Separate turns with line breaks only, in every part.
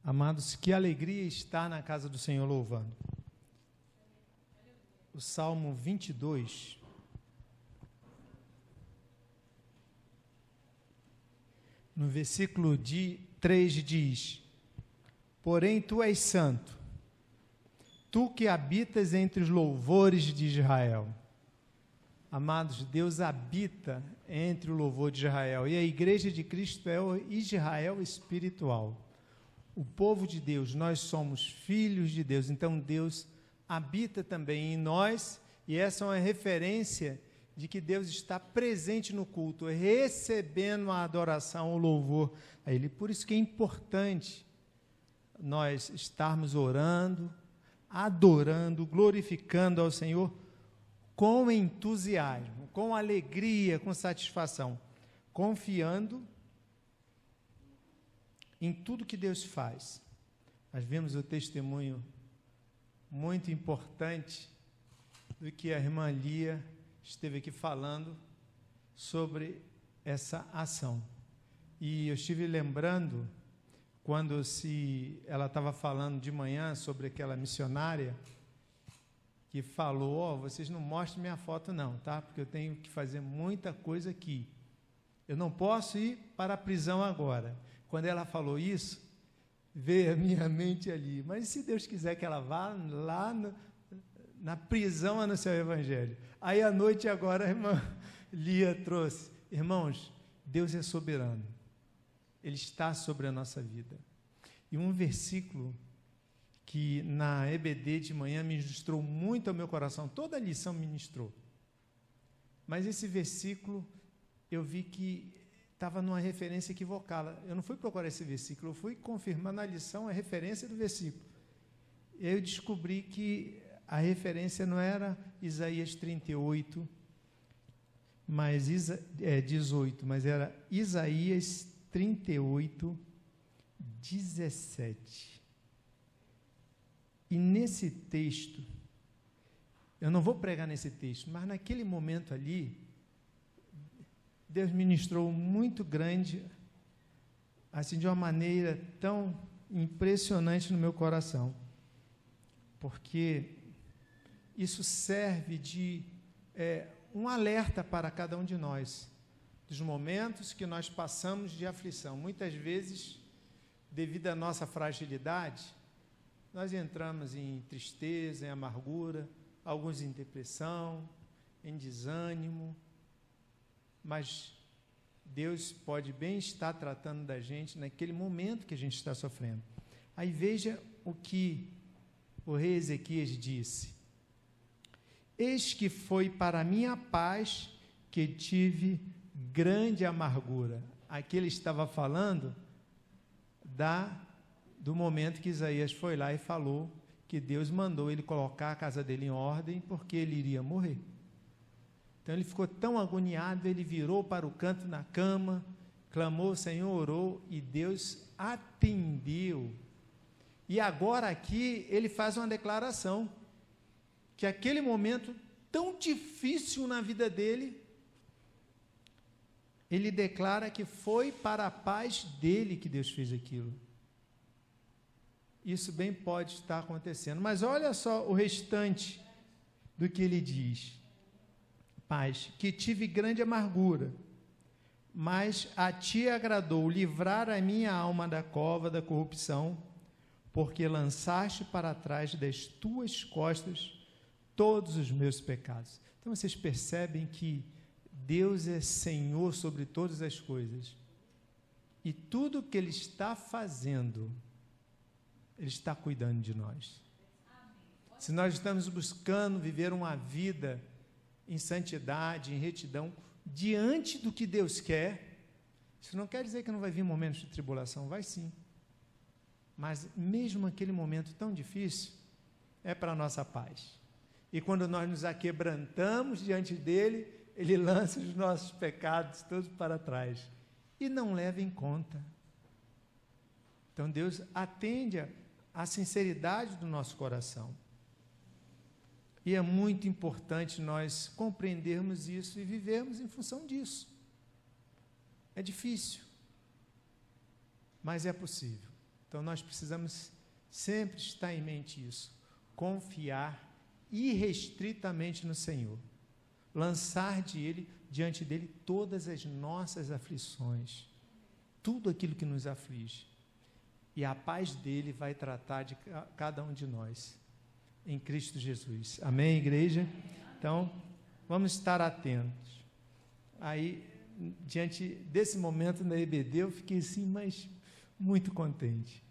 Amados, que alegria estar na casa do Senhor louvando. O Salmo 22, no versículo 3 diz: porém tu és santo, tu que habitas entre os louvores de Israel. Amados, Deus habita entre o louvor de Israel, e a igreja de Cristo é o Israel espiritual. O povo de Deus, nós somos filhos de Deus, então Deus habita também em nós, e essa é uma referência de que Deus está presente no culto, recebendo a adoração, o louvor a Ele. Por isso que é importante nós estarmos orando, adorando, glorificando ao Senhor com entusiasmo, com alegria, com satisfação, confiando em tudo que Deus faz. Nós vemos o testemunho muito importante do que a irmã Lia esteve aqui falando sobre essa ação. E eu estive lembrando, quando ela estava falando de manhã sobre aquela missionária, que falou, vocês não mostrem minha foto não, tá? Porque eu tenho que fazer muita coisa aqui. Eu não posso ir para a prisão agora. Quando ela falou isso, veio a minha mente ali. Mas se Deus quiser que ela vá lá na prisão anunciar o Evangelho? Aí à noite agora a irmã Lia trouxe. Irmãos, Deus é soberano. Ele está sobre a nossa vida. E um versículo que na EBD de manhã ministrou muito ao meu coração, toda a lição ministrou. Mas esse versículo, eu vi que estava numa referência equivocada. Eu não fui procurar esse versículo, eu fui confirmar na lição a referência do versículo. Eu descobri que a referência não era Isaías 38, 18, mas era Isaías 38, 17. E nesse texto, eu não vou pregar nesse texto, mas naquele momento ali, Deus ministrou muito grande, assim, de uma maneira tão impressionante no meu coração, porque isso serve de um alerta para cada um de nós, dos momentos que nós passamos de aflição. Muitas vezes, devido à nossa fragilidade, nós entramos em tristeza, em amargura, alguns em depressão, em desânimo, mas Deus pode bem estar tratando da gente naquele momento que a gente está sofrendo. Aí veja o que o rei Ezequias disse: eis que foi para a minha paz que tive grande amargura. Aqui ele estava falando do momento que Isaías foi lá e falou que Deus mandou ele colocar a casa dele em ordem, porque ele iria morrer. Então ele ficou tão agoniado, ele virou para o canto na cama, clamou ao Senhor, orou, e Deus atendeu. E agora aqui ele faz uma declaração, que aquele momento tão difícil na vida dele, ele declara que foi para a paz dele que Deus fez aquilo. Isso bem pode estar acontecendo, mas olha só o restante do que ele diz: paz, que tive grande amargura, mas a ti agradou livrar a minha alma da cova da corrupção, porque lançaste para trás das tuas costas todos os meus pecados. Então vocês percebem que Deus é Senhor sobre todas as coisas, e tudo que Ele está fazendo, Ele está cuidando de nós. Se nós estamos buscando viver uma vida em santidade, em retidão, diante do que Deus quer, isso não quer dizer que não vai vir momentos de tribulação, vai sim. Mas mesmo aquele momento tão difícil, é para a nossa paz. E quando nós nos aquebrantamos diante dEle, Ele lança os nossos pecados todos para trás e não leva em conta. Então Deus atende a sinceridade do nosso coração. E é muito importante nós compreendermos isso e vivermos em função disso. É difícil, mas é possível. Então, nós precisamos sempre estar em mente isso. Confiar irrestritamente no Senhor. Lançar diante dele todas as nossas aflições. Tudo aquilo que nos aflige. E a paz dele vai tratar de cada um de nós. Em Cristo Jesus. Amém, igreja? Então, vamos estar atentos. Aí, diante desse momento na EBD, eu fiquei assim, mas muito contente.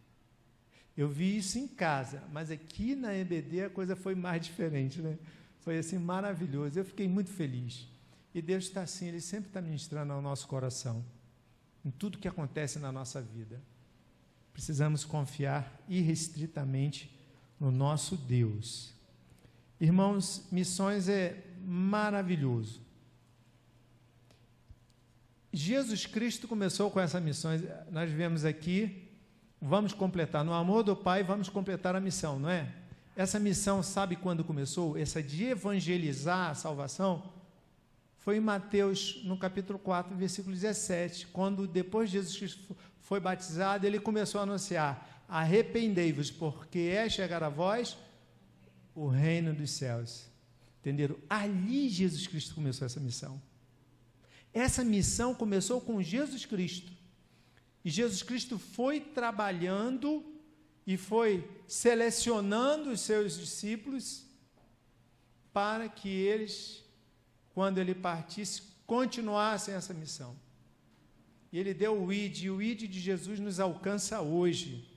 Eu vi isso em casa, mas aqui na EBD a coisa foi mais diferente, né? Foi assim, maravilhoso. Eu fiquei muito feliz. E Deus está assim, Ele sempre está ministrando ao nosso coração, em tudo que acontece na nossa vida. Precisamos confiar irrestritamente no nosso Deus. Irmãos, missões é maravilhoso. Jesus Cristo começou com essa missão. Nós vemos aqui, vamos completar, no amor do Pai, vamos completar a missão, não é? Essa missão, sabe quando começou? Essa de evangelizar a salvação, foi em Mateus, no capítulo 4, versículo 17, quando depois de Jesus Cristo foi batizado, ele começou a anunciar: arrependei-vos, porque é chegar a vós o reino dos céus. Entenderam? Ali Jesus Cristo começou essa missão. Essa missão começou com Jesus Cristo. E Jesus Cristo foi trabalhando e foi selecionando os seus discípulos para que eles, quando ele partisse, continuassem essa missão. E ele deu o ID, e o ID de Jesus nos alcança hoje.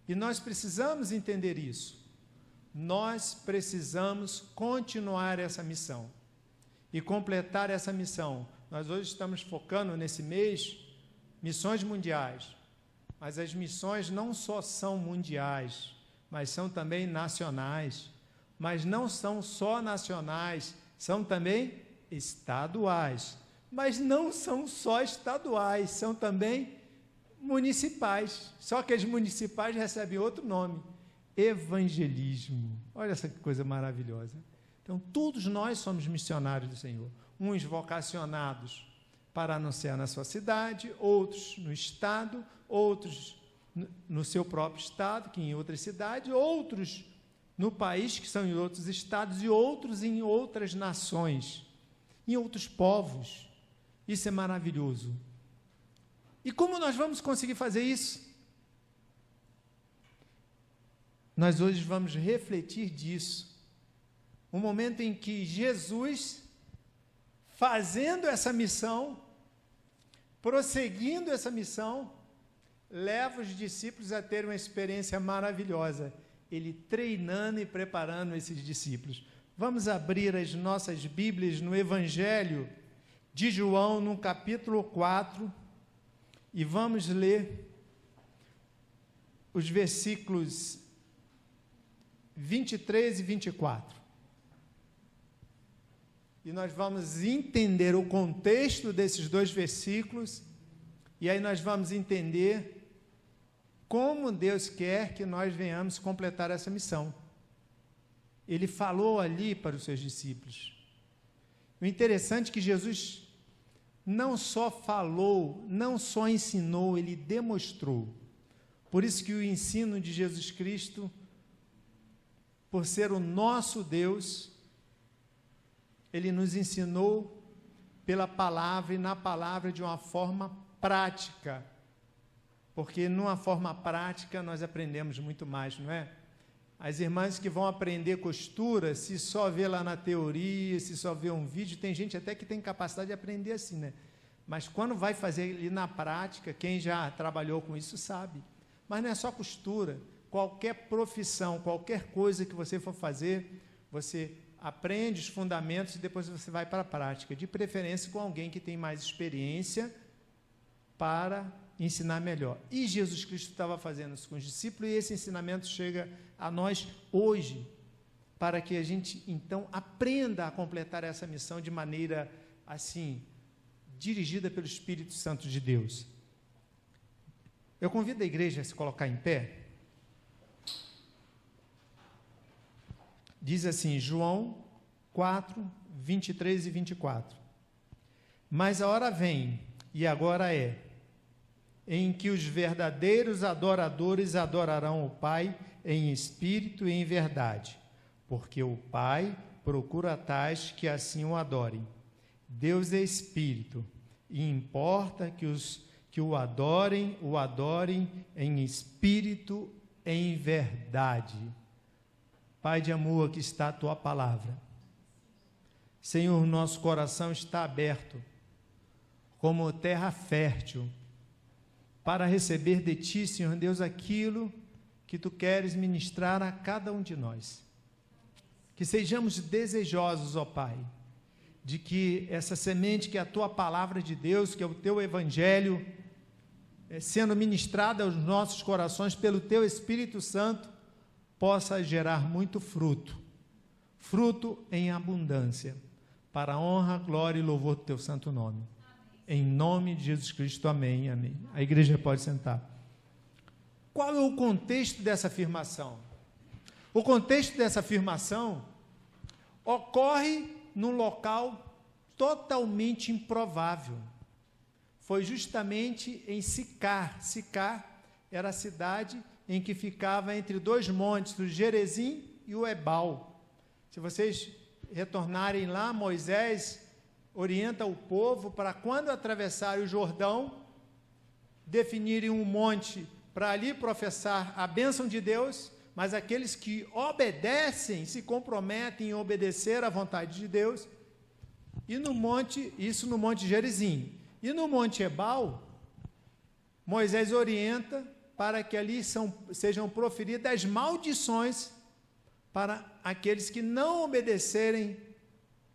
E nós precisamos entender isso. Nós precisamos continuar essa missão e completar essa missão. Nós hoje estamos focando nesse mês missões mundiais, mas as missões não só são mundiais, mas são também nacionais. Mas não são só nacionais, são também estaduais. Mas não são só estaduais, são também municipais. Só que as municipais recebem outro nome: evangelismo. Olha essa coisa maravilhosa. Então, todos nós somos missionários do Senhor. Uns vocacionados para anunciar na sua cidade, outros no estado, outros no seu próprio estado, que em outras cidades, outros no país, que são em outros estados, e outros em outras nações, em outros povos. Isso é maravilhoso. E como nós vamos conseguir fazer isso? Nós hoje vamos refletir disso. Um momento em que Jesus, fazendo essa missão, prosseguindo essa missão, leva os discípulos a ter uma experiência maravilhosa. Ele treinando e preparando esses discípulos. Vamos abrir as nossas Bíblias no Evangelho de João, no capítulo 4, e vamos ler os versículos 23 e 24. E nós vamos entender o contexto desses dois versículos, e aí nós vamos entender como Deus quer que nós venhamos completar essa missão. Ele falou ali para os seus discípulos. O interessante é que Jesus não só falou, não só ensinou, ele demonstrou. Por isso que o ensino de Jesus Cristo, por ser o nosso Deus, ele nos ensinou pela palavra, e na palavra de uma forma prática, porque numa forma prática nós aprendemos muito mais, não é? As irmãs que vão aprender costura, se só vê lá na teoria, se só vê um vídeo, tem gente até que tem capacidade de aprender assim, né? Mas quando vai fazer ali na prática, quem já trabalhou com isso sabe. Mas não é só costura, qualquer profissão, qualquer coisa que você for fazer, você aprende os fundamentos e depois você vai para a prática, de preferência com alguém que tem mais experiência para ensinar melhor. E Jesus Cristo estava fazendo isso com os discípulos, e esse ensinamento chega a nós hoje, para que a gente, então, aprenda a completar essa missão de maneira, assim, dirigida pelo Espírito Santo de Deus. Eu convido a igreja a se colocar em pé. Diz assim, João 4, 23 e 24. Mas a hora vem, e agora é, em que os verdadeiros adoradores adorarão o Pai em espírito e em verdade, porque o Pai procura tais que assim o adorem. Deus é espírito, e importa que os que o adorem em espírito e em verdade. Pai de amor, aqui está a tua palavra. Senhor, nosso coração está aberto como terra fértil para receber de ti, Senhor Deus, aquilo que tu queres ministrar a cada um de nós. Que sejamos desejosos, ó Pai, de que essa semente, que é a tua palavra de Deus, que é o teu evangelho, sendo ministrada aos nossos corações pelo teu Espírito Santo, possa gerar muito fruto, fruto em abundância, para a honra, glória e louvor do teu santo nome. Em nome de Jesus Cristo, amém, amém. A igreja pode sentar. Qual é o contexto dessa afirmação? O contexto dessa afirmação ocorre num local totalmente improvável. Foi justamente em Sicar. Sicar era a cidade em que ficava entre dois montes, o Gerezim e o Ebal. Se vocês retornarem lá, Moisés orienta o povo para, quando atravessarem o Jordão, definirem um monte para ali professar a bênção de Deus, mas aqueles que obedecem, se comprometem em obedecer à vontade de Deus, e no monte, isso no monte Gerizim. E no monte Ebal, Moisés orienta para que ali sejam proferidas as maldições para aqueles que não obedecerem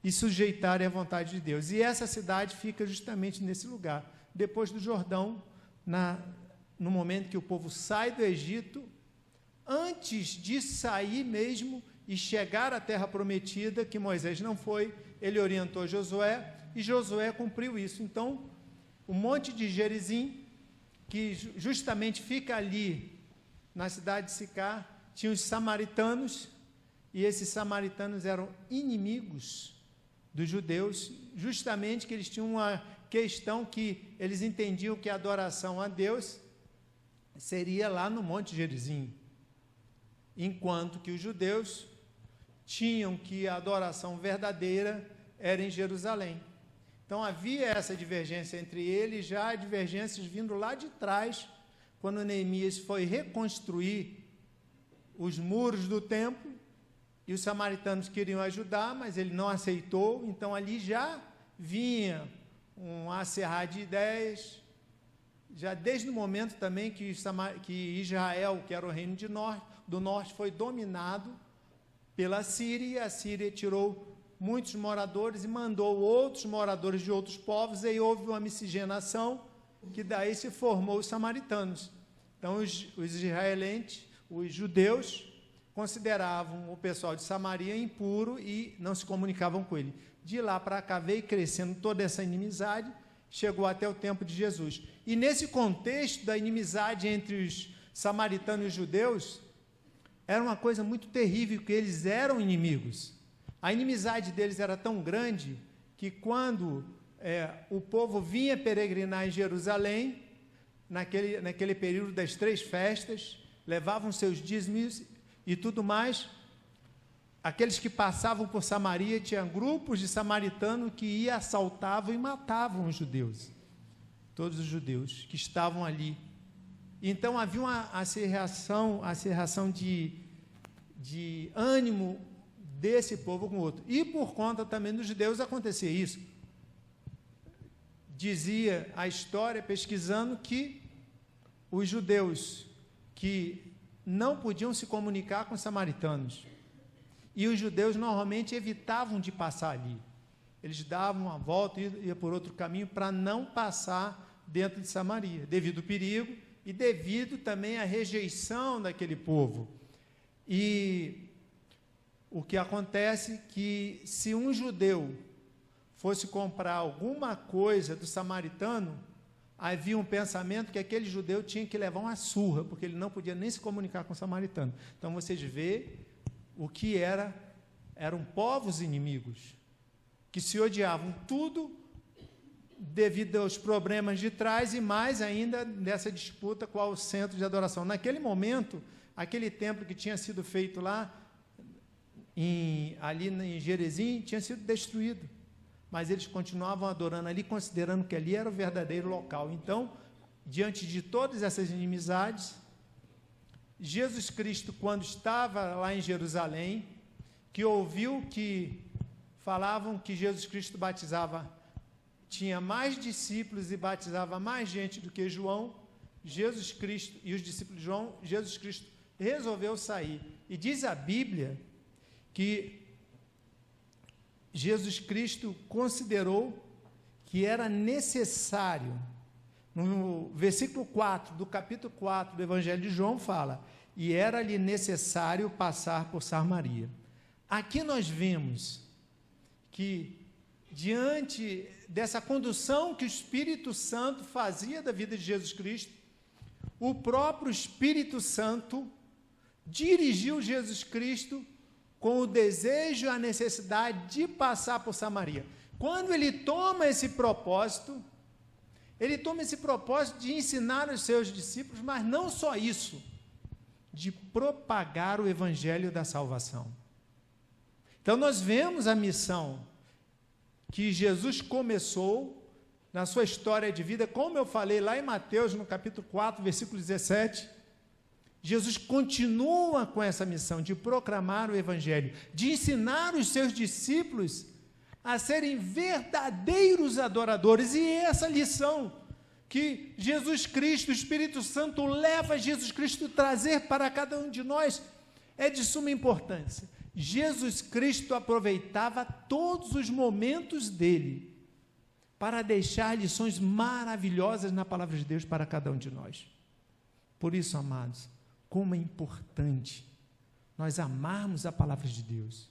e sujeitarem à vontade de Deus. E essa cidade fica justamente nesse lugar, depois do Jordão, no momento que o povo sai do Egito, antes de sair mesmo e chegar à terra prometida, que Moisés não foi, ele orientou Josué, e Josué cumpriu isso. Então, o monte de Gerizim, que justamente fica ali na cidade de Sicar, tinha os samaritanos, e esses samaritanos eram inimigos dos judeus, justamente que eles tinham uma questão que eles entendiam que a adoração a Deus seria lá no monte Gerizim, enquanto que os judeus tinham que a adoração verdadeira era em Jerusalém. Então havia essa divergência entre eles, já divergências vindo lá de trás, quando Neemias foi reconstruir os muros do templo, e os samaritanos queriam ajudar, mas ele não aceitou. Então ali já vinha um acerrar de ideias, já desde o momento também que Israel, que era o reino do norte, foi dominado pela Síria, e a Síria tirou muitos moradores e mandou outros moradores de outros povos, e aí houve uma miscigenação, que daí se formou os samaritanos. Então os israelenses, os judeus, consideravam o pessoal de Samaria impuro e não se comunicavam com ele. De lá para cá veio crescendo toda essa inimizade, chegou até o tempo de Jesus. E nesse contexto da inimizade entre os samaritanos e os judeus, era uma coisa muito terrível, porque eles eram inimigos. A inimizade deles era tão grande que quando o povo vinha peregrinar em Jerusalém, naquele período das 3 festas, levavam seus dízimos e tudo mais, aqueles que passavam por Samaria, tinham grupos de samaritanos que iam, assaltavam e matavam os judeus, todos os judeus que estavam ali. Então havia uma acerração de ânimo desse povo com o outro, e por conta também dos judeus acontecia isso. Dizia a história, pesquisando, que os judeus que não podiam se comunicar com os samaritanos, e os judeus normalmente evitavam de passar ali, eles davam uma volta e iam por outro caminho para não passar dentro de Samaria, devido ao perigo e devido também à rejeição daquele povo. E o que acontece que, se um judeu fosse comprar alguma coisa do samaritano, havia um pensamento que aquele judeu tinha que levar uma surra, porque ele não podia nem se comunicar com o samaritano. Então vocês veem o que eram povos inimigos, que se odiavam. Tudo devido aos problemas de trás e mais ainda dessa disputa qual o centro de adoração. Naquele momento, aquele templo que tinha sido feito lá, ali em Gerezim, tinha sido destruído, mas eles continuavam adorando ali, considerando que ali era o verdadeiro local. Então, diante de todas essas inimizades, Jesus Cristo, quando estava lá em Jerusalém, que ouviu que falavam que Jesus Cristo batizava, tinha mais discípulos e batizava mais gente do que João, Jesus Cristo e os discípulos de João, Jesus Cristo resolveu sair. E diz a Bíblia que Jesus Cristo considerou que era necessário, no versículo 4 do capítulo 4 do Evangelho de João fala, e era-lhe necessário passar por Samaria. Aqui nós vemos que, diante dessa condução que o Espírito Santo fazia da vida de Jesus Cristo, o próprio Espírito Santo dirigiu Jesus Cristo com o desejo e a necessidade de passar por Samaria. Quando ele toma esse propósito de ensinar os seus discípulos, mas não só isso, de propagar o evangelho da salvação. Então nós vemos a missão que Jesus começou na sua história de vida, como eu falei lá em Mateus, no capítulo 4, versículo 17, Jesus continua com essa missão de proclamar o evangelho, de ensinar os seus discípulos a serem verdadeiros adoradores, e essa lição que Jesus Cristo, o Espírito Santo, leva Jesus Cristo a trazer para cada um de nós, é de suma importância. Jesus Cristo aproveitava todos os momentos dele para deixar lições maravilhosas na palavra de Deus para cada um de nós. Por isso, amados, como é importante nós amarmos a palavra de Deus,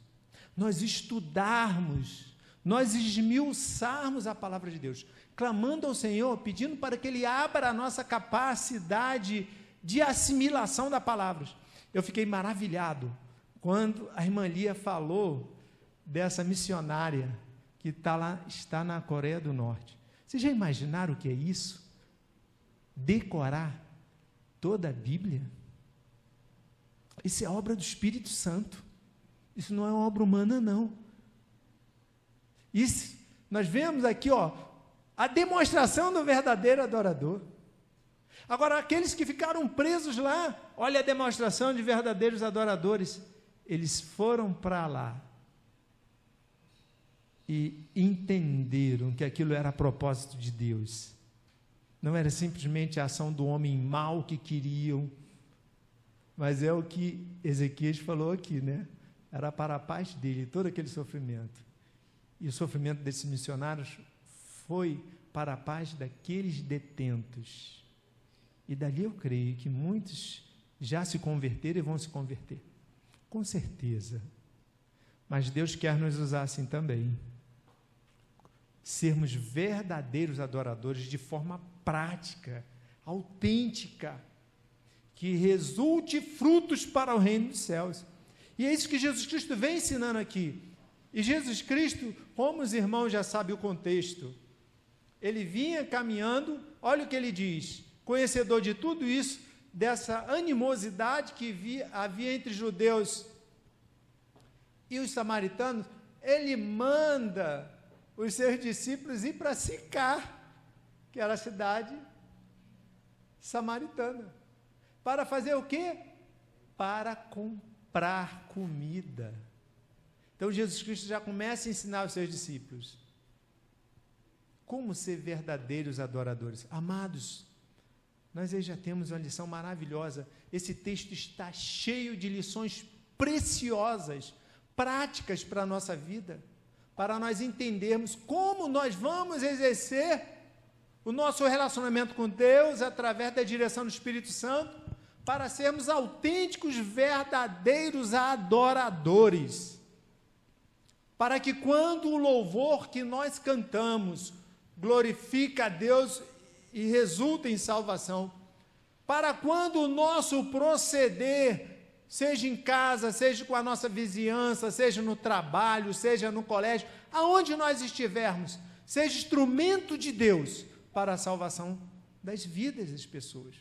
nós estudarmos, nós esmiuçarmos a palavra de Deus, clamando ao Senhor, pedindo para que Ele abra a nossa capacidade de assimilação da palavra. Eu fiquei maravilhado quando a irmã Lia falou dessa missionária que está na Coreia do Norte. Vocês já imaginaram o que é isso? Decorar toda a Bíblia? Isso é obra do Espírito Santo. Isso não é obra humana, não. Isso, nós vemos aqui, a demonstração do verdadeiro adorador. Agora, aqueles que ficaram presos lá, olha a demonstração de verdadeiros adoradores. Eles foram para lá e entenderam que aquilo era a propósito de Deus. Não era simplesmente a ação do homem mau que queriam, mas é o que Ezequias falou aqui, né? Era para a paz dele, todo aquele sofrimento. E o sofrimento desses missionários foi para a paz daqueles detentos. E dali eu creio que muitos já se converteram e vão se converter. Com certeza. Mas Deus quer nos usar assim também. Sermos verdadeiros adoradores de forma prática, autêntica, que resulte frutos para o reino dos céus. E é isso que Jesus Cristo vem ensinando aqui. E Jesus Cristo, como os irmãos já sabem o contexto, ele vinha caminhando, olha o que ele diz, conhecedor de tudo isso, dessa animosidade que havia entre judeus e os samaritanos, ele manda os seus discípulos ir para Sicar, que era a cidade samaritana, para fazer o quê? Para comprar comida. Então Jesus Cristo já começa a ensinar os seus discípulos como ser verdadeiros adoradores. Amados, nós aí já temos uma lição maravilhosa. Esse texto está cheio de lições preciosas, práticas para a nossa vida, para nós entendermos como nós vamos exercer o nosso relacionamento com Deus através da direção do Espírito Santo, para sermos autênticos, verdadeiros adoradores. Para que quando o louvor que nós cantamos glorifica a Deus e resulta em salvação, para quando o nosso proceder, seja em casa, seja com a nossa vizinhança, seja no trabalho, seja no colégio, aonde nós estivermos, seja instrumento de Deus para a salvação das vidas das pessoas.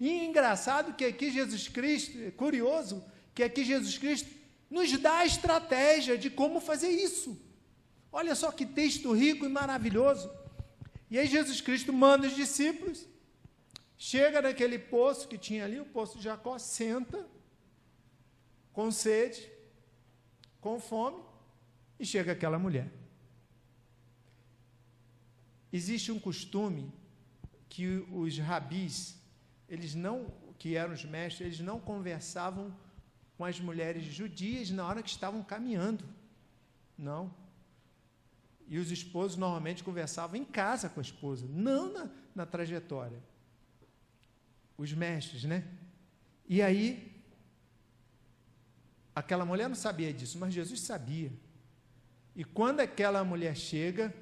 E é engraçado que aqui Jesus Cristo, é curioso, que aqui Jesus Cristo nos dá a estratégia de como fazer isso. Olha só que texto rico e maravilhoso. E aí Jesus Cristo manda os discípulos, chega naquele poço que tinha ali, o poço de Jacó, senta, com sede, com fome, e chega aquela mulher. Existe um costume que os rabis, que eram os mestres, eles não conversavam com as mulheres judias na hora que estavam caminhando. Não. E os esposos normalmente conversavam em casa com a esposa, não na trajetória. Os mestres, né? E aí, aquela mulher não sabia disso, mas Jesus sabia. E quando aquela mulher chega,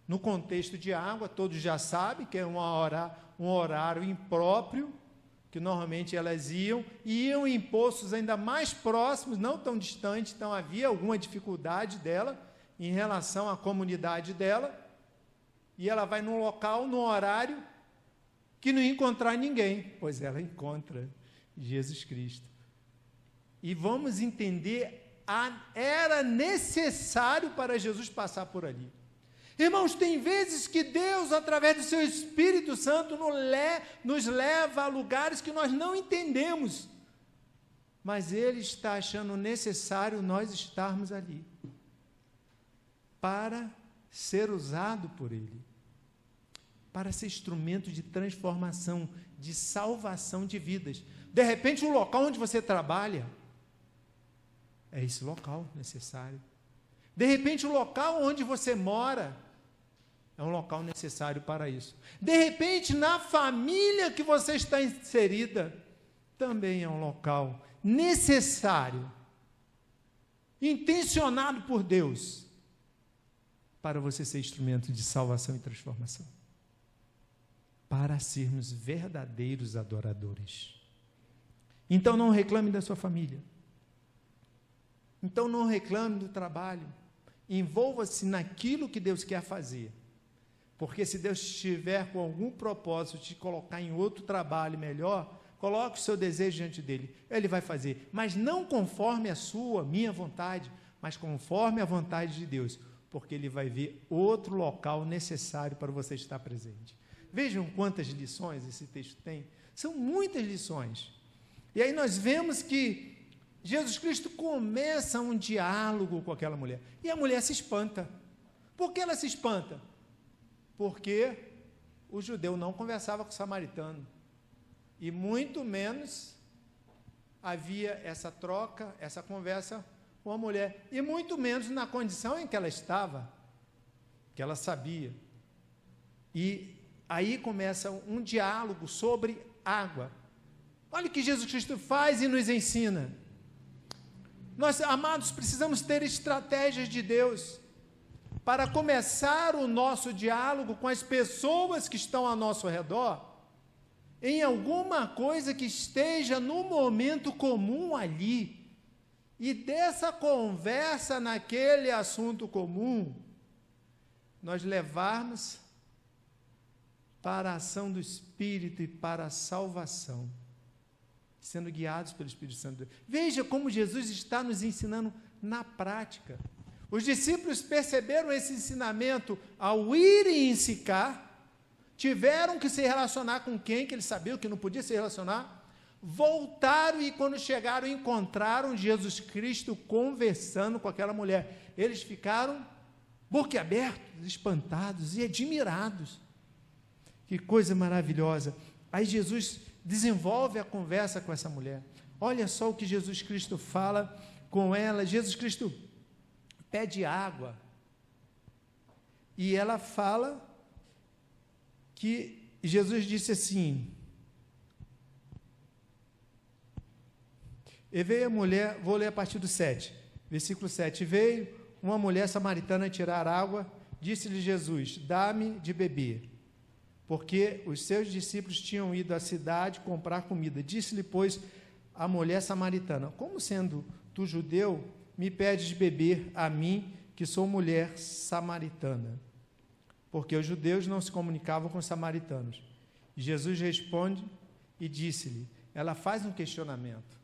no contexto de água, todos já sabem que é um horário impróprio, que normalmente elas iam em poços ainda mais próximos, não tão distantes, então havia alguma dificuldade dela em relação à comunidade dela, e ela vai num local, num horário, que não ia encontrar ninguém, pois ela encontra Jesus Cristo. E vamos entender, era necessário para Jesus passar por ali. Irmãos, tem vezes que Deus, através do seu Espírito Santo, nos leva a lugares que nós não entendemos, mas Ele está achando necessário nós estarmos ali, para ser usado por Ele, para ser instrumento de transformação, de salvação de vidas. De repente, o local onde você trabalha, é esse local necessário. De repente, o local onde você mora, é um local necessário para isso. De repente, na família que você está inserida, também é um local necessário, intencionado por Deus, para você ser instrumento de salvação e transformação. Para sermos verdadeiros adoradores. Então, não reclame da sua família. Então, não reclame do trabalho. Envolva-se naquilo que Deus quer fazer. Porque se Deus estiver com algum propósito de te colocar em outro trabalho melhor, coloque o seu desejo diante dele. Ele vai fazer, mas não conforme a minha vontade, mas conforme a vontade de Deus, porque ele vai ver outro local necessário para você estar presente. Vejam quantas lições esse texto tem. São muitas lições. E aí nós vemos que Jesus Cristo começa um diálogo com aquela mulher. E a mulher se espanta. Por que ela se espanta? Porque o judeu não conversava com o samaritano. E muito menos havia essa troca, essa conversa com a mulher. E muito menos na condição em que ela estava, que ela sabia. E aí começa um diálogo sobre água. Olha o que Jesus Cristo faz e nos ensina. Nós, amados, precisamos ter estratégias de Deus para começar o nosso diálogo com as pessoas que estão ao nosso redor, em alguma coisa que esteja no momento comum ali, e dessa conversa naquele assunto comum, nós levarmos para a ação do Espírito e para a salvação, sendo guiados pelo Espírito Santo. Veja como Jesus está nos ensinando na prática. Os discípulos perceberam esse ensinamento ao irem em Sicar, tiveram que se relacionar com quem, que eles sabiam que não podia se relacionar, voltaram e quando chegaram encontraram Jesus Cristo conversando com aquela mulher. Eles ficaram boquiabertos, espantados e admirados. Que coisa maravilhosa. Aí Jesus desenvolve a conversa com essa mulher. Olha só o que Jesus Cristo fala com ela. Jesus Cristo pede água. E ela fala que Jesus disse assim: e veio a mulher, vou ler a partir do 7, versículo 7, veio uma mulher samaritana tirar água, disse-lhe Jesus, dá-me de beber, porque os seus discípulos tinham ido à cidade comprar comida. Disse-lhe, pois, a mulher samaritana, como sendo tu judeu, me pedes de beber a mim, que sou mulher samaritana? porque os judeus não se comunicavam com os samaritanos. E Jesus responde e disse-lhe, ela faz um questionamento.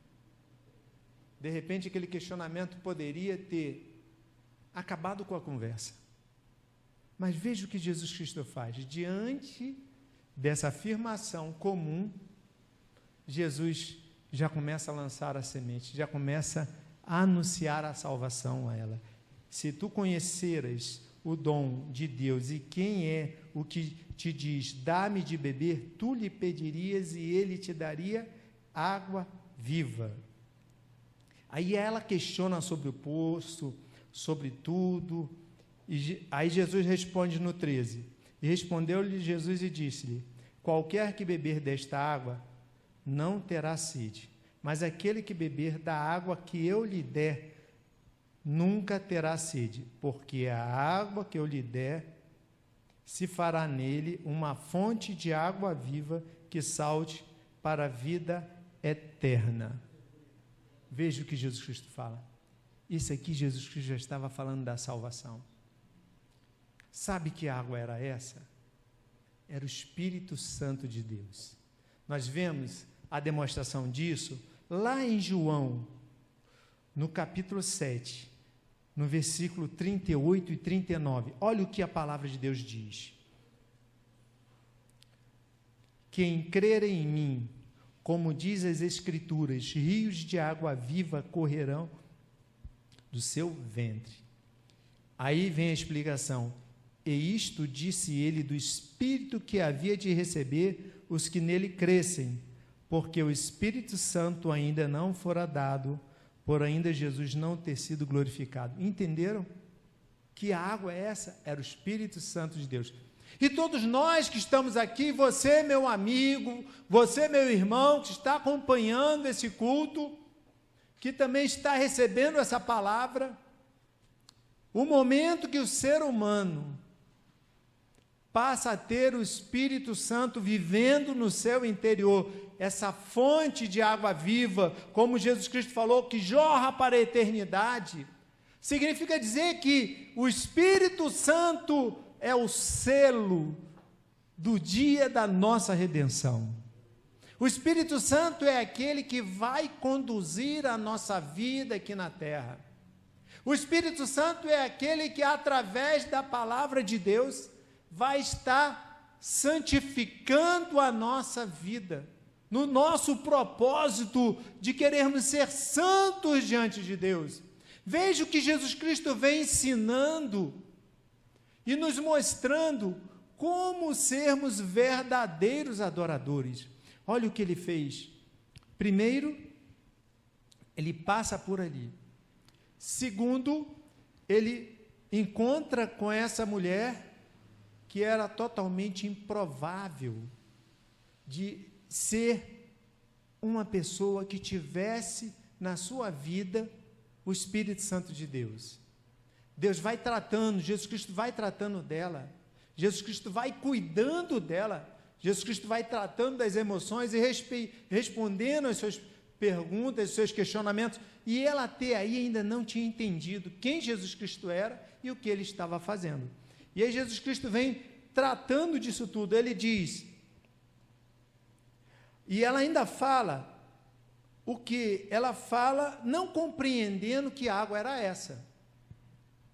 De repente, aquele questionamento poderia ter acabado com a conversa. Mas veja o que Jesus Cristo faz. Diante dessa afirmação comum, Jesus já começa a lançar a semente, já começa a anunciar a salvação a ela. Se tu conheceras o dom de Deus e quem é o que te diz, dá-me de beber, tu lhe pedirias e ele te daria água viva. Aí ela questiona sobre o poço, sobre tudo, e aí Jesus responde no 13, e respondeu-lhe Jesus e disse-lhe, qualquer que beber desta água não terá sede, mas aquele que beber da água que eu lhe der, nunca terá sede, porque a água que eu lhe der se fará nele uma fonte de água viva que salte para a vida eterna. Veja o que Jesus Cristo fala. Isso aqui Jesus Cristo já estava falando da salvação. Sabe que água era essa? Era o Espírito Santo de Deus. Nós vemos a demonstração disso lá em João, no capítulo 7, no versículo 38 e 39. Olha o que a palavra de Deus diz. Quem crer em mim, como diz as Escrituras, rios de água viva correrão do seu ventre. Aí vem a explicação. E isto disse ele do Espírito que havia de receber os que nele crescem, porque o Espírito Santo ainda não fora dado, por ainda Jesus não ter sido glorificado. Entenderam? Que água é essa? Era o Espírito Santo de Deus. E todos nós que estamos aqui, você meu amigo, você meu irmão, que está acompanhando esse culto, que também está recebendo essa palavra, o momento que o ser humano passa a ter o Espírito Santo vivendo no seu interior, essa fonte de água viva, como Jesus Cristo falou, que jorra para a eternidade, significa dizer que o Espírito Santo é o selo do dia da nossa redenção. O Espírito Santo é aquele que vai conduzir a nossa vida aqui na terra. O Espírito Santo é aquele que, através da palavra de Deus, vai estar santificando a nossa vida, no nosso propósito de querermos ser santos diante de Deus. Veja o que Jesus Cristo vem ensinando e nos mostrando como sermos verdadeiros adoradores. Olha o que ele fez. Primeiro, ele passa por ali. Segundo, ele encontra com essa mulher que era totalmente improvável de ser uma pessoa que tivesse na sua vida o Espírito Santo de Deus. Deus vai tratando, Jesus Cristo vai tratando dela, Jesus Cristo vai cuidando dela, Jesus Cristo vai tratando das emoções e respondendo às suas perguntas, aos seus questionamentos, e ela até aí ainda não tinha entendido quem Jesus Cristo era e o que ele estava fazendo. E aí Jesus Cristo vem tratando disso tudo, ele diz, e ela ainda fala, o que ela fala não compreendendo que água era essa.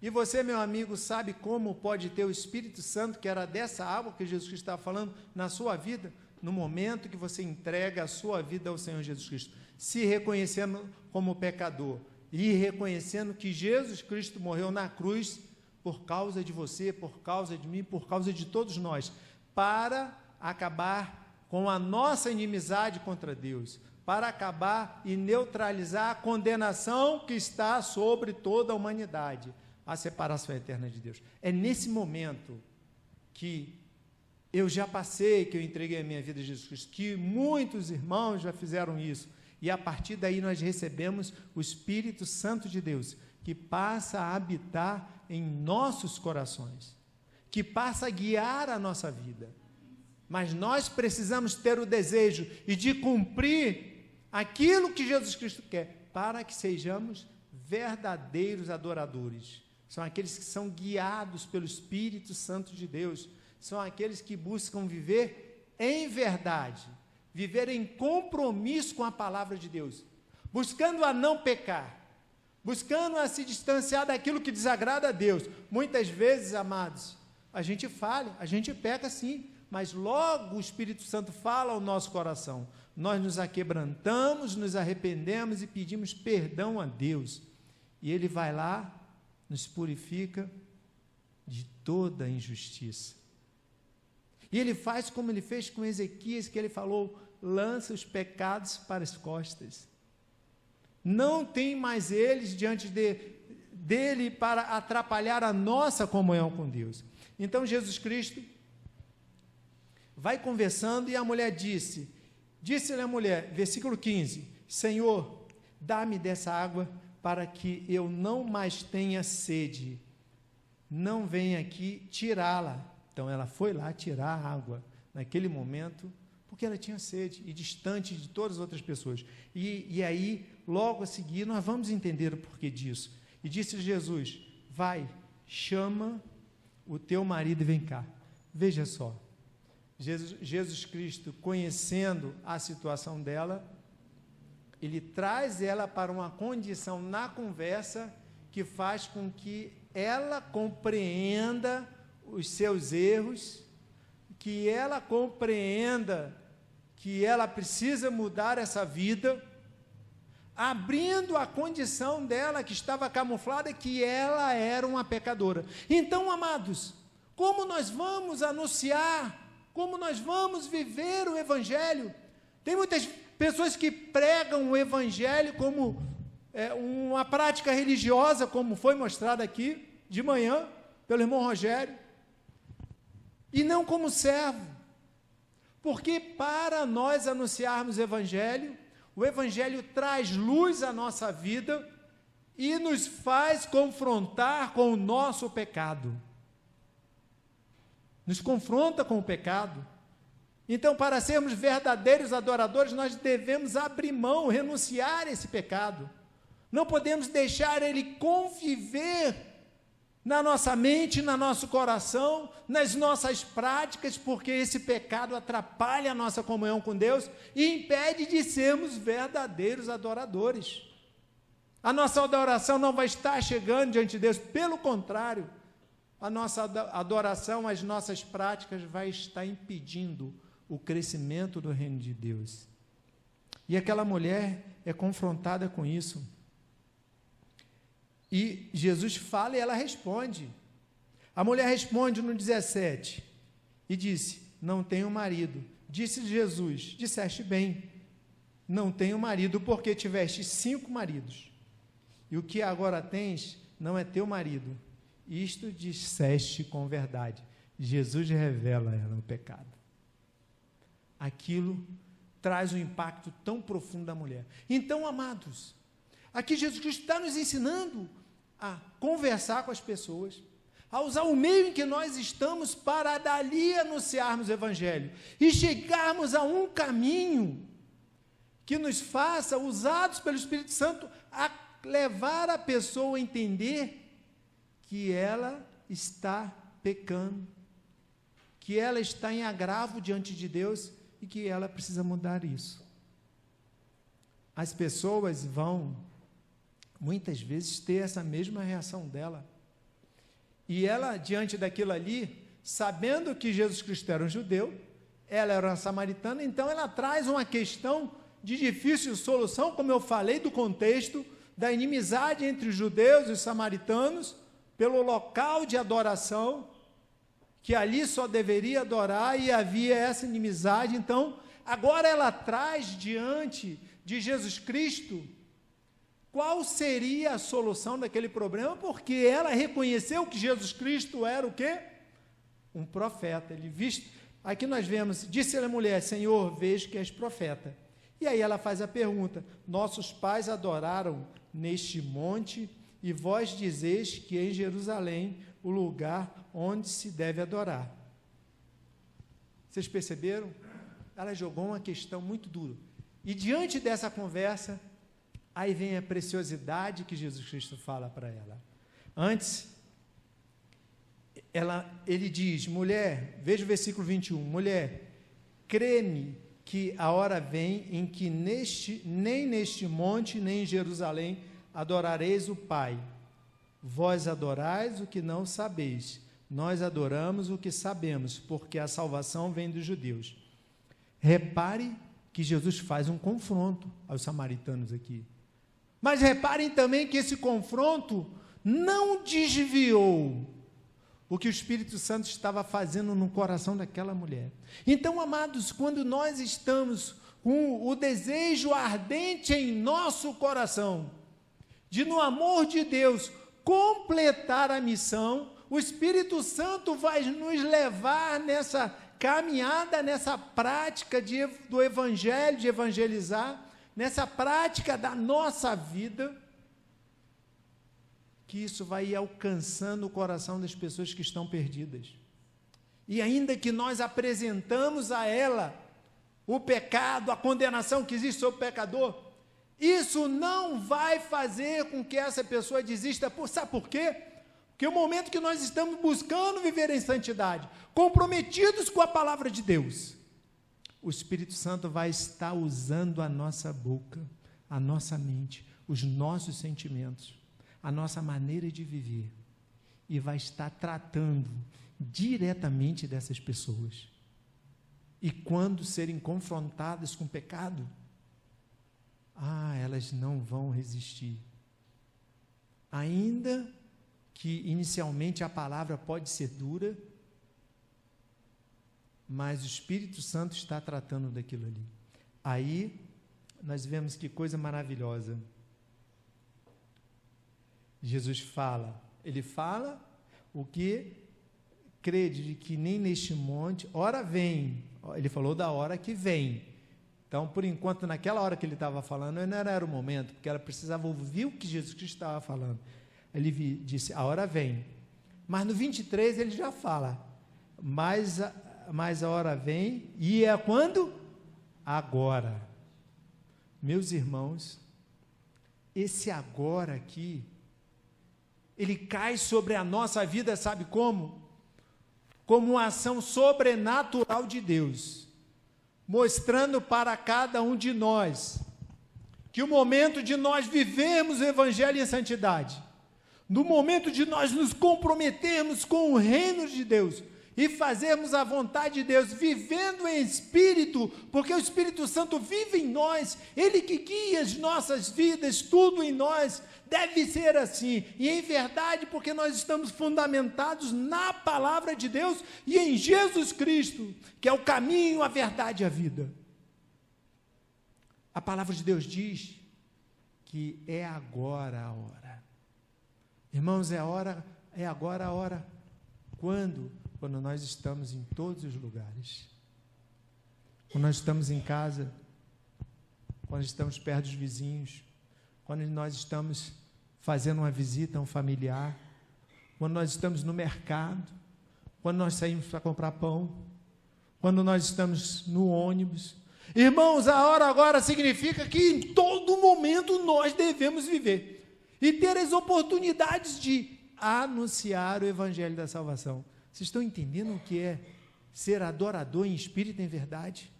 E você, meu amigo, sabe como pode ter o Espírito Santo, que era dessa água que Jesus Cristo estava falando, na sua vida? No momento que você entrega a sua vida ao Senhor Jesus Cristo, se reconhecendo como pecador e reconhecendo que Jesus Cristo morreu na cruz por causa de você, por causa de mim, por causa de todos nós, para acabar com a nossa inimizade contra Deus, para acabar e neutralizar a condenação que está sobre toda a humanidade, a separação eterna de Deus. É nesse momento que eu já passei, que eu entreguei a minha vida a Jesus Cristo, que muitos irmãos já fizeram isso, e a partir daí nós recebemos o Espírito Santo de Deus, que passa a habitar em nossos corações, que passa a guiar a nossa vida. Mas nós precisamos ter o desejo e de cumprir aquilo que Jesus Cristo quer, para que sejamos verdadeiros adoradores, são aqueles que são guiados pelo Espírito Santo de Deus, são aqueles que buscam viver em verdade, viver em compromisso com a palavra de Deus, buscando a não pecar, buscando a se distanciar daquilo que desagrada a Deus. Muitas vezes, amados, a gente falha, a gente peca sim, mas logo o Espírito Santo fala ao nosso coração, nós nos aquebrantamos, nos arrependemos e pedimos perdão a Deus, e Ele vai lá, nos purifica de toda injustiça. E Ele faz como Ele fez com Ezequias, que Ele falou, lança os pecados para as costas. Não tem mais eles diante dele para atrapalhar a nossa comunhão com Deus. Então Jesus Cristo vai conversando e a mulher disse-lhe a mulher, versículo 15, Senhor, dá-me dessa água para que eu não mais tenha sede, não venha aqui tirá-la. Então ela foi lá tirar a água, naquele momento, porque ela tinha sede, e distante de todas as outras pessoas. E aí, logo a seguir, nós vamos entender o porquê disso. E disse Jesus, vai, chama o teu marido e vem cá. Veja só, Jesus Cristo, conhecendo a situação dela, Ele traz ela para uma condição na conversa que faz com que ela compreenda os seus erros, que ela compreenda que ela precisa mudar essa vida, abrindo a condição dela que estava camuflada, que ela era uma pecadora. Então, amados, como nós vamos anunciar, como nós vamos viver o Evangelho? Tem muitas pessoas que pregam o Evangelho como uma prática religiosa, como foi mostrado aqui de manhã pelo irmão Rogério, e não como servo, porque para nós anunciarmos o Evangelho traz luz à nossa vida e nos faz confrontar com o nosso pecado, nos confronta com o pecado. Então, para sermos verdadeiros adoradores, nós devemos abrir mão, renunciar a esse pecado, não podemos deixar ele conviver na nossa mente, no nosso coração, nas nossas práticas, porque esse pecado atrapalha a nossa comunhão com Deus e impede de sermos verdadeiros adoradores. A nossa adoração não vai estar chegando diante de Deus, pelo contrário, a nossa adoração, as nossas práticas vai estar impedindo o crescimento do reino de Deus. E aquela mulher é confrontada com isso. E Jesus fala e ela responde. A mulher responde no 17, e disse, não tenho marido. Disse Jesus, disseste bem, não tenho marido, porque tiveste 5 maridos, e o que agora tens não é teu marido. Isto disseste com verdade. Jesus revela a ela o pecado. Aquilo traz um impacto tão profundo da mulher. Então, amados, aqui Jesus Cristo está nos ensinando a conversar com as pessoas, a usar o meio em que nós estamos para dali anunciarmos o Evangelho e chegarmos a um caminho que nos faça, usados pelo Espírito Santo, a levar a pessoa a entender que ela está pecando, que ela está em agravo diante de Deus e que ela precisa mudar isso. As pessoas vão, muitas vezes, ter essa mesma reação dela. E ela, diante daquilo ali, sabendo que Jesus Cristo era um judeu, ela era uma samaritana, então ela traz uma questão de difícil solução, como eu falei, do contexto da inimizade entre os judeus e os samaritanos, pelo local de adoração, que ali só deveria adorar, e havia essa inimizade. Então, agora ela traz diante de Jesus Cristo qual seria a solução daquele problema, porque ela reconheceu que Jesus Cristo era o quê? Um profeta. Aqui nós vemos, disse-lhe a mulher, Senhor, vejo que és profeta. E aí ela faz a pergunta, nossos pais adoraram neste monte, e vós dizeis que em Jerusalém o lugar onde se deve adorar. Vocês perceberam? Ela jogou uma questão muito dura. E diante dessa conversa, aí vem a preciosidade que Jesus Cristo fala para ela. Antes, ele diz, mulher, veja o versículo 21, mulher, crê-me que a hora vem em que nem neste monte, nem em Jerusalém, adorareis o Pai. Vós adorais o que não sabeis, nós adoramos o que sabemos, porque a salvação vem dos judeus. Repare que Jesus faz um confronto aos samaritanos aqui. Mas reparem também que esse confronto não desviou o que o Espírito Santo estava fazendo no coração daquela mulher. Então, amados, quando nós estamos com o desejo ardente em nosso coração, de no amor de Deus completar a missão, o Espírito Santo vai nos levar nessa caminhada, nessa prática do Evangelho, de evangelizar, nessa prática da nossa vida, que isso vai ir alcançando o coração das pessoas que estão perdidas. E ainda que nós apresentamos a ela o pecado, a condenação que existe sobre o pecador, isso não vai fazer com que essa pessoa desista. Sabe por quê? Porque o momento que nós estamos buscando viver em santidade, comprometidos com a palavra de Deus, o Espírito Santo vai estar usando a nossa boca, a nossa mente, os nossos sentimentos, a nossa maneira de viver, e vai estar tratando diretamente dessas pessoas. E quando serem confrontadas com o pecado, elas não vão resistir. Ainda que inicialmente a palavra pode ser dura, mas o Espírito Santo está tratando daquilo ali. Aí nós vemos que coisa maravilhosa. Jesus fala, ele fala o que crede de que nem neste monte, hora vem, ele falou da hora que vem. Então, por enquanto, naquela hora que ele estava falando, não era o momento, porque ela precisava ouvir o que Jesus Cristo estava falando. Ele disse, a hora vem. Mas no 23 ele já fala, mas a hora vem, e é quando? Agora. Meus irmãos, esse agora aqui, ele cai sobre a nossa vida, sabe como? Como uma ação sobrenatural de Deus, mostrando para cada um de nós, que o momento de nós vivermos o Evangelho em santidade, no momento de nós nos comprometermos com o reino de Deus, e fazermos a vontade de Deus, vivendo em Espírito, porque o Espírito Santo vive em nós, Ele que guia as nossas vidas, tudo em nós, deve ser assim, e em verdade, porque nós estamos fundamentados na palavra de Deus, e em Jesus Cristo, que é o caminho, a verdade e a vida. A palavra de Deus diz que é agora a hora. Irmãos, é agora a hora. Quando? Quando nós estamos em todos os lugares. Quando nós estamos em casa, quando estamos perto dos vizinhos, quando nós estamos fazendo uma visita a um familiar, quando nós estamos no mercado, quando nós saímos para comprar pão, quando nós estamos no ônibus. Irmãos, a hora agora significa que em todo momento nós devemos viver e ter as oportunidades de anunciar o Evangelho da salvação. Vocês estão entendendo o que é ser adorador em espírito e em verdade?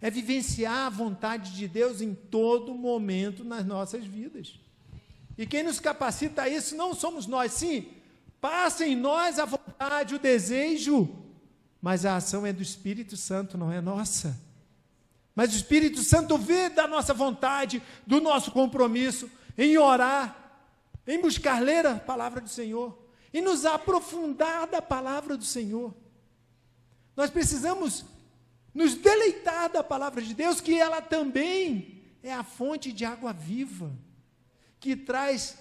É vivenciar a vontade de Deus em todo momento nas nossas vidas. E quem nos capacita a isso não somos nós, sim, passa em nós a vontade, o desejo, mas a ação é do Espírito Santo, não é nossa. Mas o Espírito Santo vê da nossa vontade, do nosso compromisso em orar, em buscar ler a palavra do Senhor, e nos aprofundar da palavra do Senhor. Nós precisamos nos deleitar da palavra de Deus, que ela também é a fonte de água viva, que traz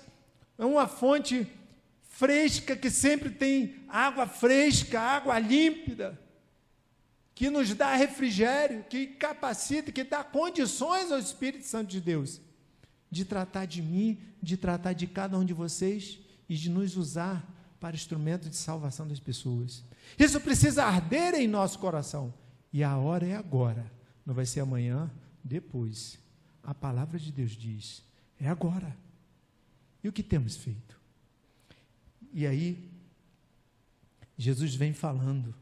uma fonte fresca, que sempre tem água fresca, água límpida, que nos dá refrigério, que capacita, que dá condições ao Espírito Santo de Deus, de tratar de mim, de tratar de cada um de vocês, e de nos usar para instrumento de salvação das pessoas. Isso precisa arder em nosso coração, e a hora é agora, não vai ser amanhã, depois. A palavra de Deus diz, é agora. E o que temos feito? E aí, Jesus vem falando.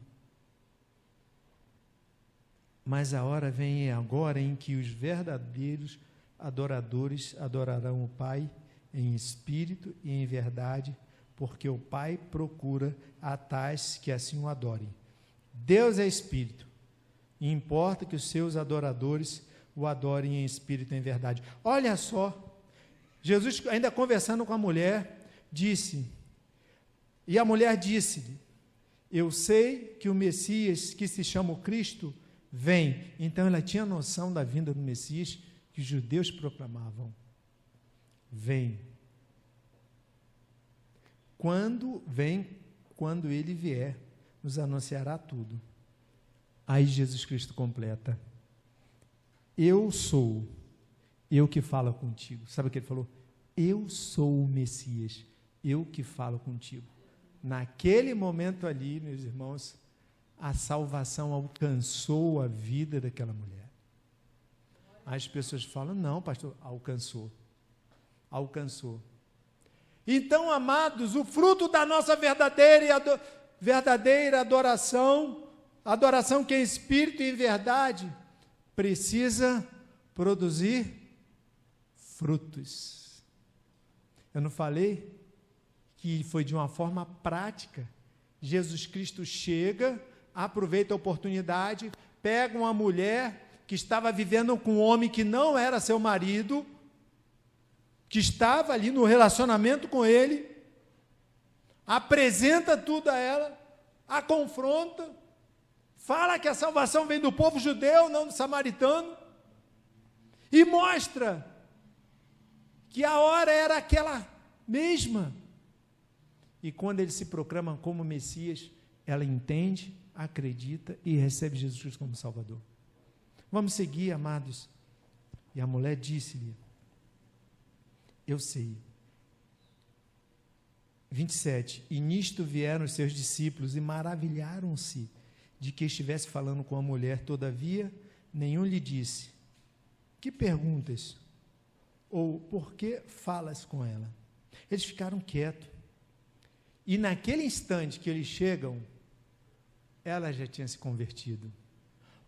Mas a hora vem agora em que os verdadeiros adoradores adorarão o Pai em espírito e em verdade, porque o Pai procura a tais que assim o adorem. Deus é espírito, e importa que os seus adoradores o adorem em espírito e em verdade. Olha só, Jesus, ainda conversando com a mulher, disse, e a mulher disse-lhe, eu sei que o Messias, que se chama o Cristo, vem. Então ela tinha noção da vinda do Messias que os judeus proclamavam. Vem. Quando ele vier, nos anunciará tudo. Aí Jesus Cristo completa. Eu sou, eu que falo contigo. Sabe o que ele falou? Eu sou o Messias, eu que falo contigo. Naquele momento ali, meus irmãos, a salvação alcançou a vida daquela mulher. As pessoas falam, não, pastor, alcançou. Então, amados, o fruto da nossa verdadeira adoração que é espírito e em verdade, precisa produzir frutos. Eu não falei que foi de uma forma prática. Jesus Cristo chega, aproveita a oportunidade, pega uma mulher que estava vivendo com um homem que não era seu marido, que estava ali no relacionamento com ele, apresenta tudo a ela, a confronta, fala que a salvação vem do povo judeu, não do samaritano, e mostra que a hora era aquela mesma. E quando ele se proclama como Messias, ela entende, acredita e recebe Jesus Cristo como Salvador. Vamos seguir, amados. E a mulher disse-lhe, eu sei. 27. E nisto vieram os seus discípulos e maravilharam-se de que estivesse falando com a mulher. Todavia, nenhum lhe disse, que perguntas? Ou, por que falas com ela? Eles ficaram quietos. E naquele instante que eles chegam, ela já tinha se convertido.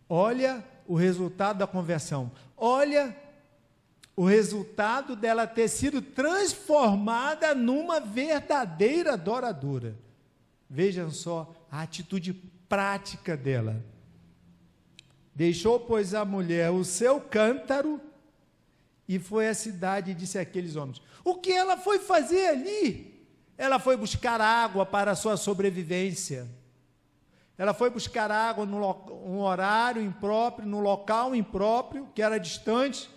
Olha o resultado da conversão. Olha o resultado dela ter sido transformada numa verdadeira adoradora. Vejam só a atitude prática dela. Deixou, pois, a mulher o seu cântaro e foi à cidade e disse àqueles homens. O que ela foi fazer ali? Ela foi buscar água para a sua sobrevivência. Ela foi buscar água num horário impróprio, num local impróprio, que era distante.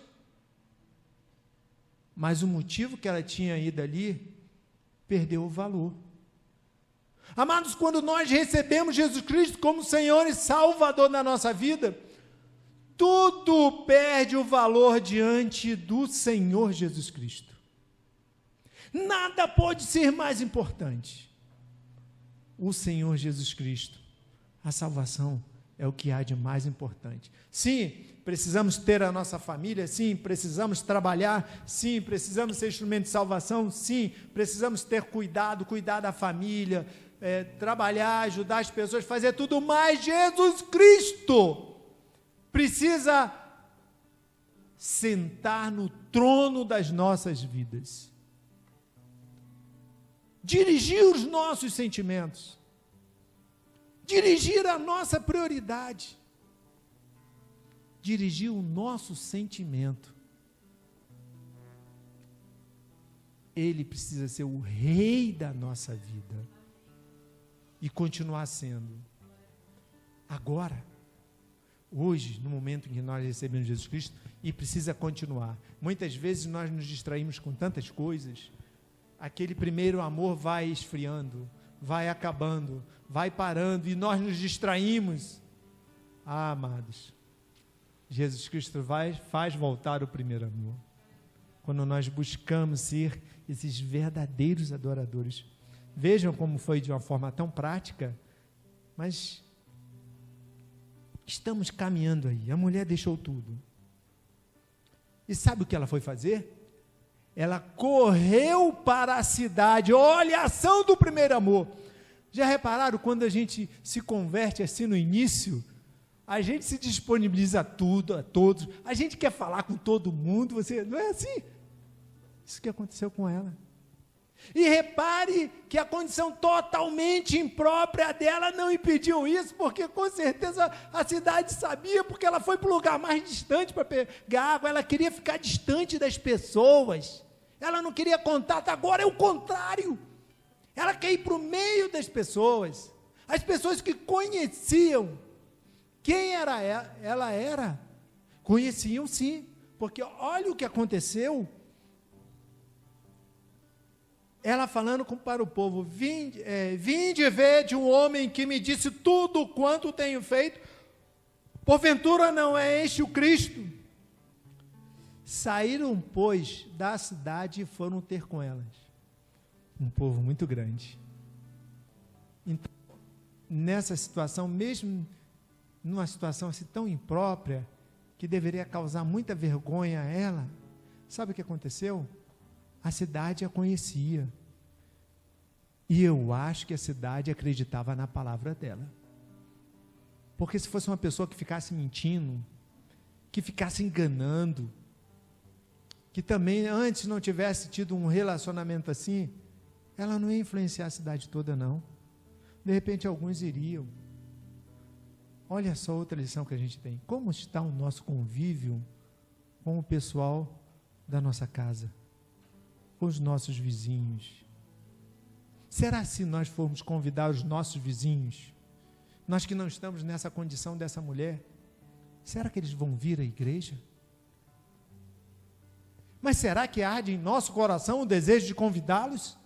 Mas o motivo que ela tinha ido ali, perdeu o valor. Amados, quando nós recebemos Jesus Cristo como Senhor e Salvador na nossa vida, tudo perde o valor diante do Senhor Jesus Cristo. Nada pode ser mais importante. O Senhor Jesus Cristo, a salvação é o que há de mais importante. Sim, precisamos ter a nossa família, sim, precisamos trabalhar, sim, precisamos ser instrumento de salvação, sim, precisamos ter cuidado da família, trabalhar, ajudar as pessoas, fazer tudo mais. Jesus Cristo precisa sentar no trono das nossas vidas, dirigir os nossos sentimentos, dirigir a nossa prioridade, dirigir o nosso sentimento. Ele precisa ser o rei da nossa vida e continuar sendo. Agora, hoje, no momento em que nós recebemos Jesus Cristo, e precisa continuar. Muitas vezes nós nos distraímos com tantas coisas, aquele primeiro amor vai esfriando, vai acabando, vai parando, e nós nos distraímos. Ah, amados, Jesus Cristo faz voltar o primeiro amor. Quando nós buscamos ser esses verdadeiros adoradores. Vejam como foi de uma forma tão prática, mas estamos caminhando aí. A mulher deixou tudo. E sabe o que ela foi fazer? Ela correu para a cidade. Olha a ação do primeiro amor. Já repararam quando a gente se converte assim no início? A gente se disponibiliza a tudo, a todos, a gente quer falar com todo mundo, não é assim? Isso que aconteceu com ela. E repare que a condição totalmente imprópria dela não impediu isso, porque com certeza a cidade sabia, porque ela foi para o lugar mais distante para pegar água, ela queria ficar distante das pessoas, ela não queria contato, agora é o contrário, ela quer ir para o meio das pessoas, as pessoas que conheciam quem ela era, conheciam sim, porque olha o que aconteceu. Ela falando para o povo, vinde ver de um homem que me disse tudo quanto tenho feito, porventura não é este o Cristo? Saíram, pois, da cidade e foram ter com elas. Um povo muito grande. Então, nessa situação, mesmo numa situação assim tão imprópria, que deveria causar muita vergonha a ela, sabe o que aconteceu? A cidade a conhecia, e eu acho que a cidade acreditava na palavra dela, porque se fosse uma pessoa que ficasse mentindo, que ficasse enganando, que também antes não tivesse tido um relacionamento assim, ela não ia influenciar a cidade toda não, de repente alguns iriam. Olha só outra lição que a gente tem, como está o nosso convívio com o pessoal da nossa casa, com os nossos vizinhos. Será se nós formos convidar os nossos vizinhos, nós que não estamos nessa condição dessa mulher, será que eles vão vir à igreja? Mas será que arde em nosso coração o desejo de convidá-los?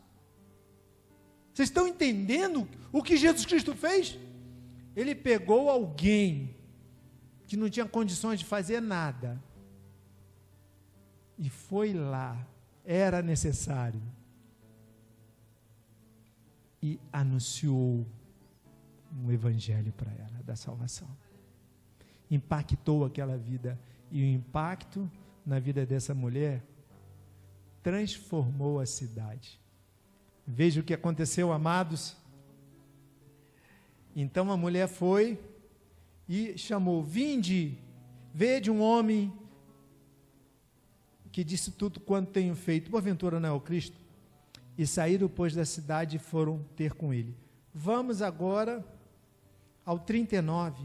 Vocês estão entendendo o que Jesus Cristo fez? Ele pegou alguém que não tinha condições de fazer nada e foi lá, era necessário, e anunciou um evangelho para ela, da salvação. Impactou aquela vida, e o impacto na vida dessa mulher transformou a cidade. Veja o que aconteceu, amados. Então a mulher foi e chamou, vinde, vede um homem que disse tudo quanto tenho feito, porventura não é o Cristo? E saíram, pois, da cidade e foram ter com ele. Vamos agora ao 39.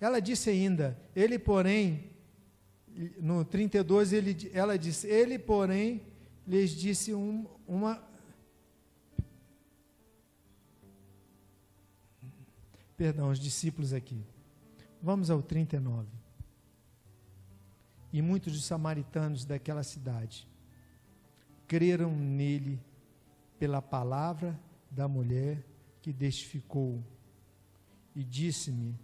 Ela disse ainda, ele porém, no 32, ela disse, ele porém, lhes disse os discípulos aqui. Vamos ao 39. E muitos dos samaritanos daquela cidade creram nele pela palavra da mulher que testificou e disse-me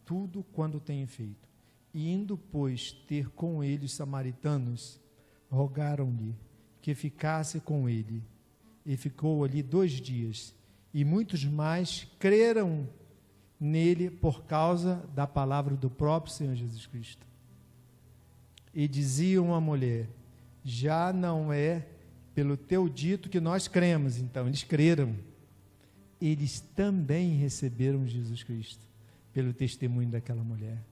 tudo quanto tenho feito. E indo, pois, ter com ele os samaritanos, rogaram-lhe que ficasse com ele. E ficou ali 2 dias. E muitos mais creram nele por causa da palavra do próprio Senhor Jesus Cristo. E diziam à mulher, já não é pelo teu dito que nós cremos. Então, eles creram. Eles também receberam Jesus Cristo, pelo testemunho daquela mulher.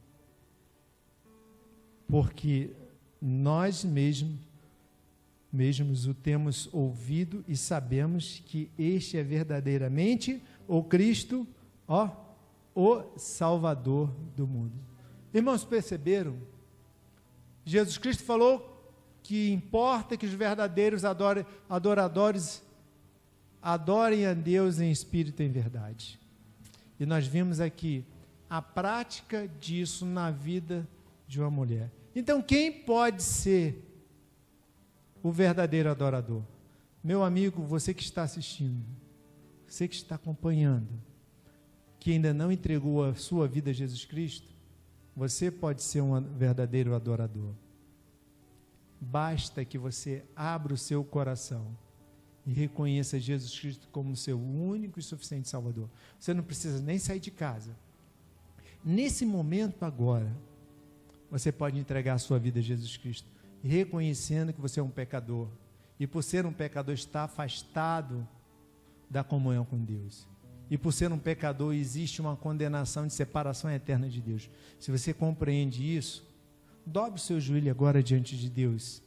Porque nós mesmos o temos ouvido e sabemos que este é verdadeiramente o Cristo, o Salvador do mundo. Irmãos, perceberam? Jesus Cristo falou que importa que os verdadeiros adoradores adorem a Deus em espírito e em verdade. E nós vimos aqui a prática disso na vida de uma mulher. Então, quem pode ser o verdadeiro adorador? Meu amigo, você que está assistindo, você que está acompanhando, que ainda não entregou a sua vida a Jesus Cristo, você pode ser um verdadeiro adorador. Basta que você abra o seu coração e reconheça Jesus Cristo como seu único e suficiente Salvador. Você não precisa nem sair de casa. Nesse momento agora, você pode entregar a sua vida a Jesus Cristo, reconhecendo que você é um pecador E por ser um pecador, está afastado da comunhão com Deus. E por ser um pecador, existe uma condenação de separação eterna de Deus. Se você compreende isso, dobre o seu joelho agora diante de Deus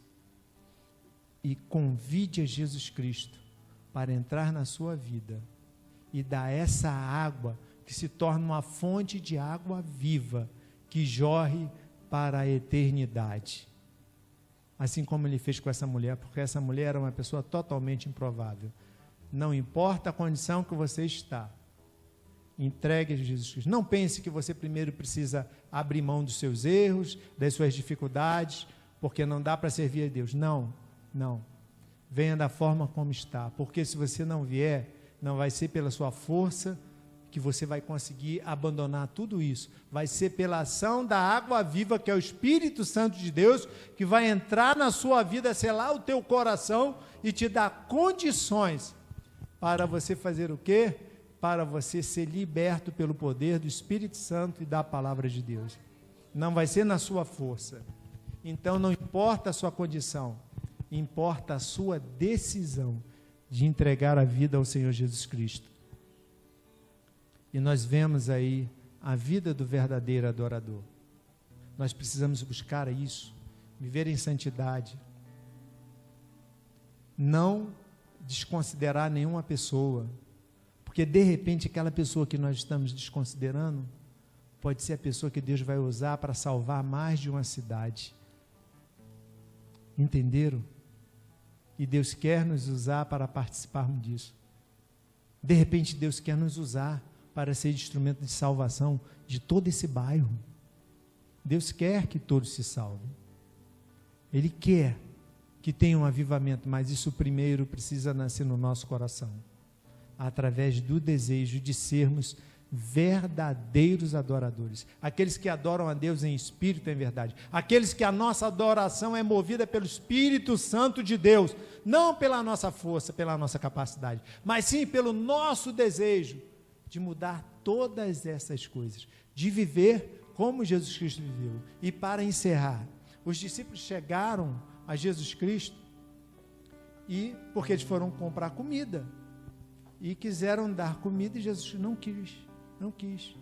e convide a Jesus Cristo para entrar na sua vida e dar essa água que se torna uma fonte de água viva que jorre para a eternidade. Assim como ele fez com essa mulher, porque essa mulher era uma pessoa totalmente improvável. Não importa a condição que você está, entregue a Jesus Cristo. Não pense que você primeiro precisa abrir mão dos seus erros, das suas dificuldades, porque não dá para servir a Deus. Não. Venha da forma como está, porque se você não vier, não vai ser pela sua força que você vai conseguir abandonar tudo isso. Vai ser pela ação da água viva, que é o Espírito Santo de Deus, que vai entrar na sua vida, selar o teu coração e te dar condições para você fazer o quê? Para você ser liberto pelo poder do Espírito Santo e da palavra de Deus. Não vai ser na sua força. Então não importa a sua condição, importa a sua decisão de entregar a vida ao Senhor Jesus Cristo. E nós vemos aí a vida do verdadeiro adorador. Nós precisamos buscar isso, viver em santidade. Não desconsiderar nenhuma pessoa, porque de repente aquela pessoa que nós estamos desconsiderando pode ser a pessoa que Deus vai usar para salvar mais de uma cidade. Entenderam? E Deus quer nos usar para participarmos disso. De repente Deus quer nos usar para ser instrumento de salvação de todo esse bairro. Deus quer que todos se salvem. Ele quer que tenha um avivamento, mas isso primeiro precisa nascer no nosso coração, através do desejo de sermos verdadeiros adoradores, aqueles que adoram a Deus em espírito e em verdade, aqueles que a nossa adoração é movida pelo Espírito Santo de Deus, não pela nossa força, pela nossa capacidade, mas sim pelo nosso desejo de mudar todas essas coisas, de viver como Jesus Cristo viveu. E para encerrar, os discípulos chegaram a Jesus Cristo porque eles foram comprar comida e quiseram dar comida e Jesus não quis.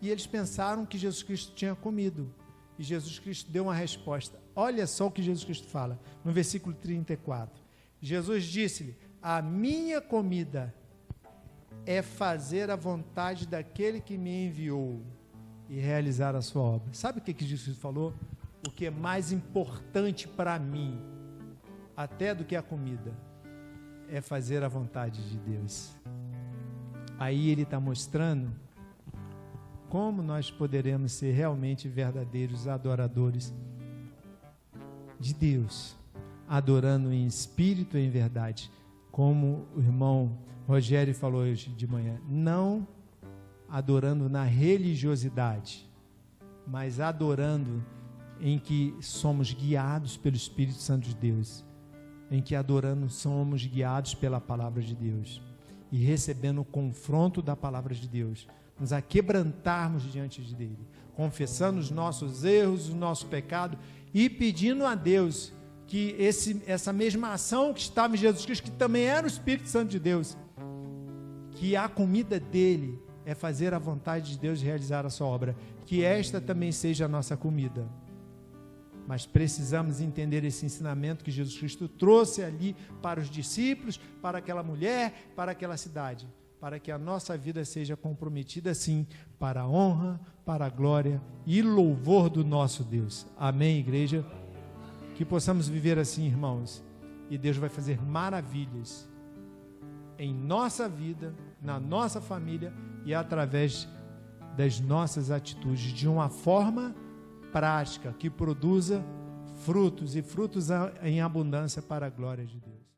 E eles pensaram que Jesus Cristo tinha comido. E Jesus Cristo deu uma resposta. Olha só o que Jesus Cristo fala, no versículo 34. Jesus disse-lhe: a minha comida é fazer a vontade daquele que me enviou e realizar a sua obra. Sabe o que Jesus falou? O que é mais importante para mim, até do que a comida, é fazer a vontade de Deus. Aí ele está mostrando como nós poderemos ser realmente verdadeiros adoradores de Deus, adorando em espírito e em verdade, como o irmão Rogério falou hoje de manhã, não adorando na religiosidade, mas adorando em que somos guiados pelo Espírito Santo de Deus, em que adorando somos guiados pela palavra de Deus e recebendo o confronto da palavra de Deus, nos aquebrantarmos diante dele, confessando os nossos erros, o nosso pecado e pedindo a Deus que essa mesma ação que estava em Jesus Cristo, que também era o Espírito Santo de Deus, que a comida dele é fazer a vontade de Deus e realizar a sua obra, que esta também seja a nossa comida. Mas precisamos entender esse ensinamento que Jesus Cristo trouxe ali para os discípulos, para aquela mulher, para aquela cidade, para que a nossa vida seja comprometida assim, para a honra, para a glória e louvor do nosso Deus. Amém, igreja? Que possamos viver assim, irmãos, e Deus vai fazer maravilhas em nossa vida, na nossa família e através das nossas atitudes, de uma forma prática, que produza frutos e frutos em abundância para a glória de Deus.